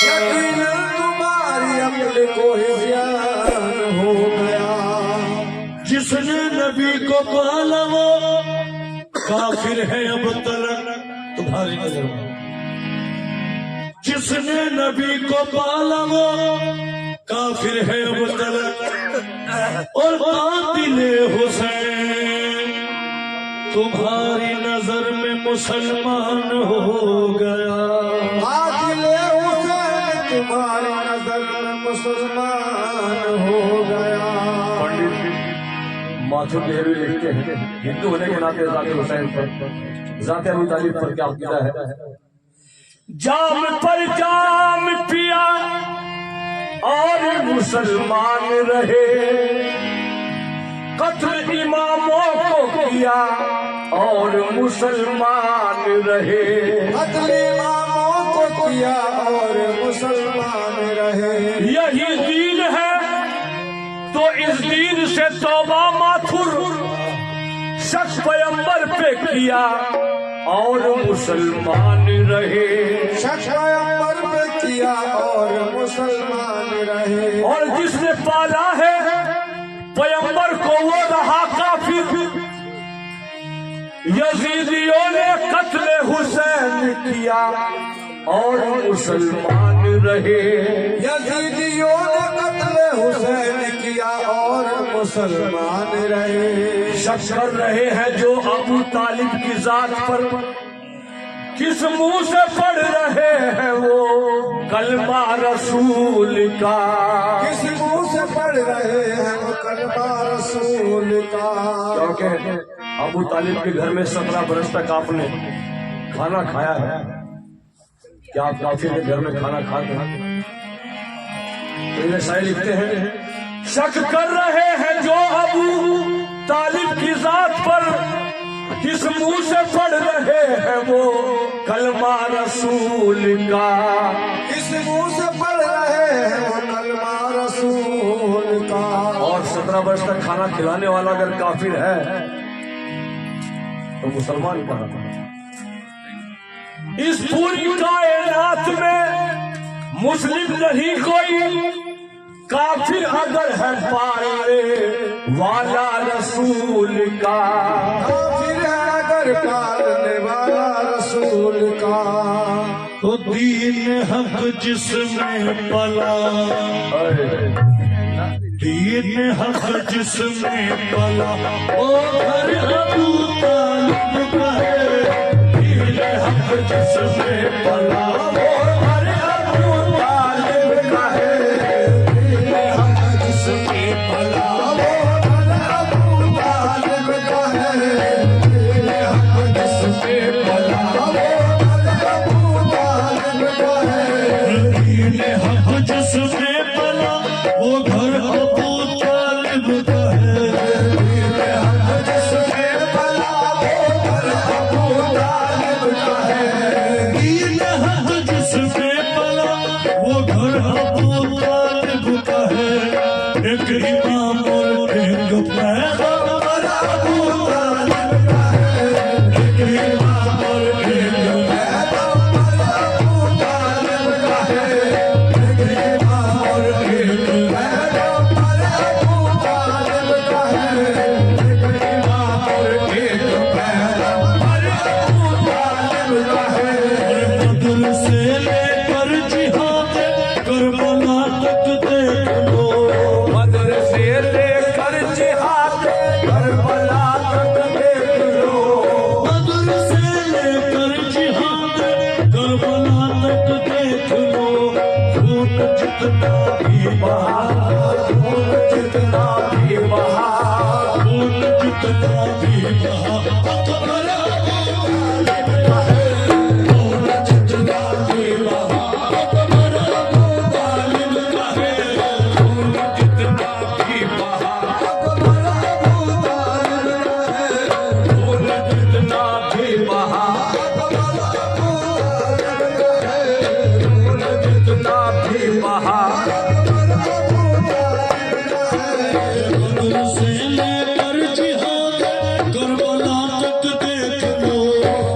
यकीनन तुम्हारी अक्ल को ज्ञान हो गया। जिसने नबी को पाला वो काफिर है अब तलक तुम्हारी नजर में। जिसने नबी को पाला वो काफिर है अब तलक और कातिले हुसैन तुम्हारी नजर में मुसलमान हो गया। कातिले हुसैन तुम्हारी नजर में मुसलमान हो गया। पंडित जी माथुर देहरी लिखते हैं हिंदू होने के नाते जाकिर हुसैन पर जाते अबू तालिब पर क्या अकीदा है। जाम पर जाम पिया और मुसलमान रहे, कत्ल इमामों को किया और मुसलमान रहे। कत्ल इमामों को किया और मुसलमान रहे। यही दीन है तो इस दीन से तौबा माथुर शख्स पैगंबर पे किया और मुसलमान रहे। शख्स पैगंबर पे किया और मुसलमान रहे। और जिसने पाला है पैगंबर को वो रहा काफिर। यजीदियों ने कत्ले हुसैन किया और मुसलमान रहे। यजीदियों ने कत्ले हुसैन किया और मुसलमान रहे। शक कर रहे हैं जो अबू तालिब की जात पर, किस मुंह से पढ़ रहे हैं वो कलमा रसूल का। किस मुंह से पढ़ रहे हैं वो कलमा रसूल का। क्योंकि अबू तालिब के घर में 17 बरस तक आपने खाना खाया है। क्या आप काफिर के घर में खाना खाते हैं? तो ये शायद लिखते हैं शक कर रहे हैं जो अबू तालिब की जात पर, किस मुंह से पढ़ रहे हैं वो कलमा रसूल का। किस मुंह से पढ़ रहे हैं वो कलमा रसूल का। और 17 वर्ष तक खाना खिलाने वाला अगर काफिर है तो मुसलमान कहाँ? इस पूरी कायनात में मुस्लिम नहीं कोई, काफिर अगर है पालने वाला रसूल का। काफिर है अगर पालने वाला रसूल का। तो दीन हक जिसमें पला, दीन हक जिसमें पला ओ घर अबू तालिब का है। दीन हक जिसमें पला ओ घर अबू तालिब का है। दीन हक जिसमें पला ओ घर अबू तालिब का है। दीन हक जिसमें पला ओ घर अबू तालिब का है। दीन हक जिसमें पला वो घर अबू तालिब का है। दीन हक जिसमें पला वो घर अबू तालिब का है। दीन हक जिसमें पला वो घर अबू तालिब का है। एक इमाम और एक पैगंबर अबू तालिब का है। एक इमाम और एक पैगंबर अबू तालिब का है। एक इमाम और एक पैगंबर अबू तालिब का है। एक इमाम और एक पैगंबर अबू तालिब का है। और बदर से लेकर जिहाद करबला तक देख लो। बदर से लेकर जिहाद करबला तक देख लो। बदर से लेकर जिहाद करबला तक देख लो। खून जितना भी बहा, खून जितना भी बहा, खून जितना भी बहा अकबर अबू तालिब का है। खून जितना भी बहा अकबर अबू तालिब का है। खून जितना भी बहा अकबर अबू तालिब का है। खून जितना भी बहा अकबर अबू तालिब का है। खून जितना भी बहा। बदर से लेकर जिहाद करबला तक देख लो।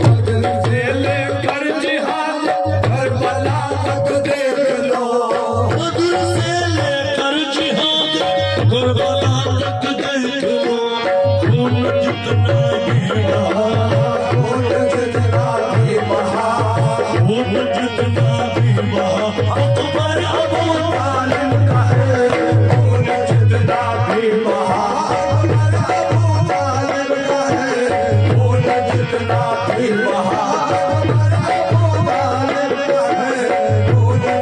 बदर से लेकर जिहाद करबला तक देख जितना भी बहादुर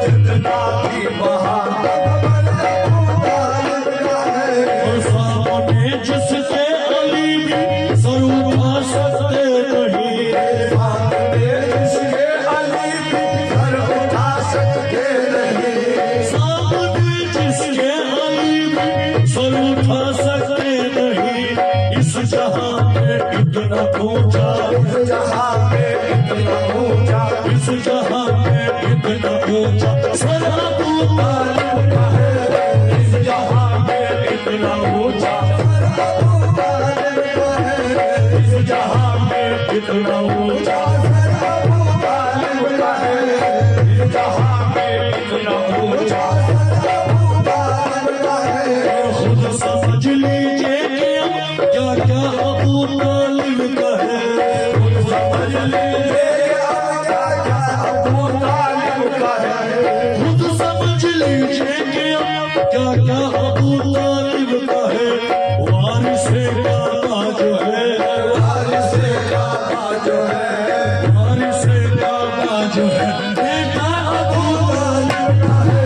जितना भी बहादुर सामने जिसके अली भी सर उठा सकते नहीं सामने जिसके अली भी सर उठा सकते नहीं सामने जिसके अली भी सर उठा सकते नहीं इस जहां में इतना ऊंचा इस जहां पे इतना ऊंचा इस जहां में इतना ऊंचा सर अबू तालिब का है इस जहां में इतना ऊंचा इस जहां में इतना ऊंचा इस जहां में इतना ऊंचा खुद समझ लीजिए कि क्या क्या अबू तालिब का है खुद समझ लीजिए अबू तालिब का है खुद समझ लीजिए कि क्या क्या अबू तालिब का है वारिसे काबा जो है वारिसे काबा जो है वारिसे काबा जो है बेटा अबू तालिब का है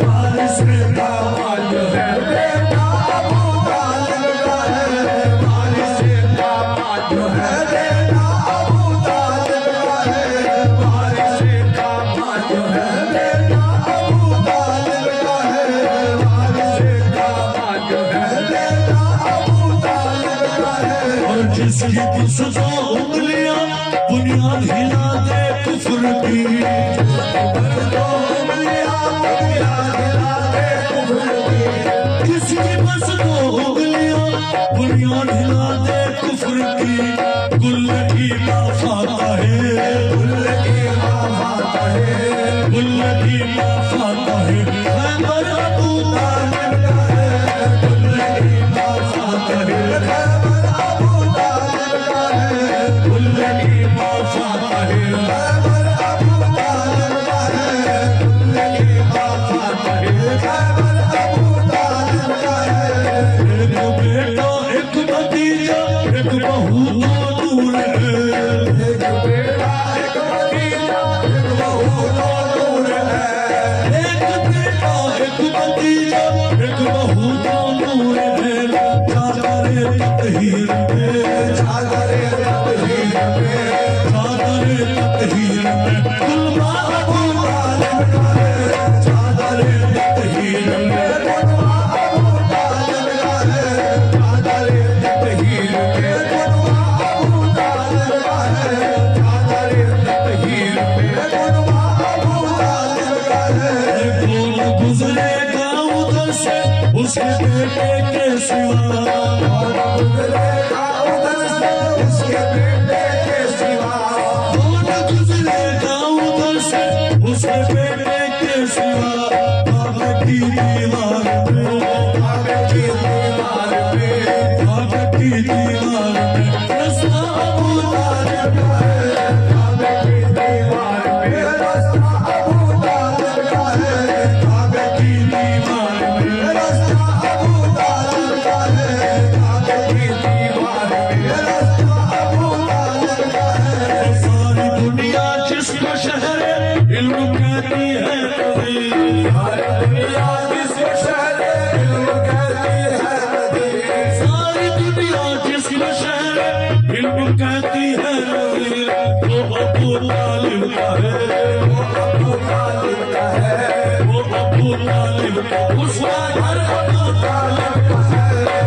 वारिसे काबा जो है बेटा अबू तालिब का है वारिसे काबा जो है बेटा अबू तालिब का है वारिसे काबा जो है बेटा अबू तालिब का है वारिसे काबा जो है बेटा अबू तालिब का है और जिसकी कुछ दो उंगलियां बुनियाद हिला दे कुफ्र की दो उंगलियां बुनियाद हिला दे कुफ्र की किसकी बस दो उंगलियां बुनियाद हिला दे कुफ्र की गुल की माफाता है गुल की माफाता है गुल की माफाता है खैबर अबू तालिब का है गुल की माफाता है खैबर अबू तालिब का है गुल की माफाता है खैबर अबू तालिब का है गुल की माफाता है खैबर अबू तालिब का है एक बेटा एक भतीजा एक बहू दो दूर है एक बेटा एक भतीजा एक बहू दो दूर है एक बेटा एक भतीजा एक बहू दो दूर है चादरे तकहीर में चादरे तकदीर में चादरे तकहीर में गुलमा अबू तालिब का है चादरे तकहीर में गुलवा अबू तालिब का है चादरे तकदीर में गुलवा अबू तालिब का है चादरे तकदीर में गुलवा अबू तालिब का है कौन गुजरेगा उधर से उसके बेटे के सिवा गुजरेगा उधर से उसके बेटे के सिवा कौन गुजरेगा उधर से उसके बेटे के सिवा काबे की दीवार पे काबे की दीवार पे काबे की दीवार पे रस्ता अबू तालिब का है काबे की दीवार पे रास्ता अबू तालिब का है काबे की दीवार पे रास्ता अबू तालिब का है काबे की दीवार पे रास्ता अबू तालिब का है सारी दुनिया जिसका शहर इल्म कहती है कबीर सारी दुनिया जिसको शहर इल्म कहती है नबी सारी दुनिया जिसका शहर इल्म कहती है कबीर वो अबू तालिब का है वो अबू तालिब का है वो अबू तालिब का उसका घर अबू तालिब का है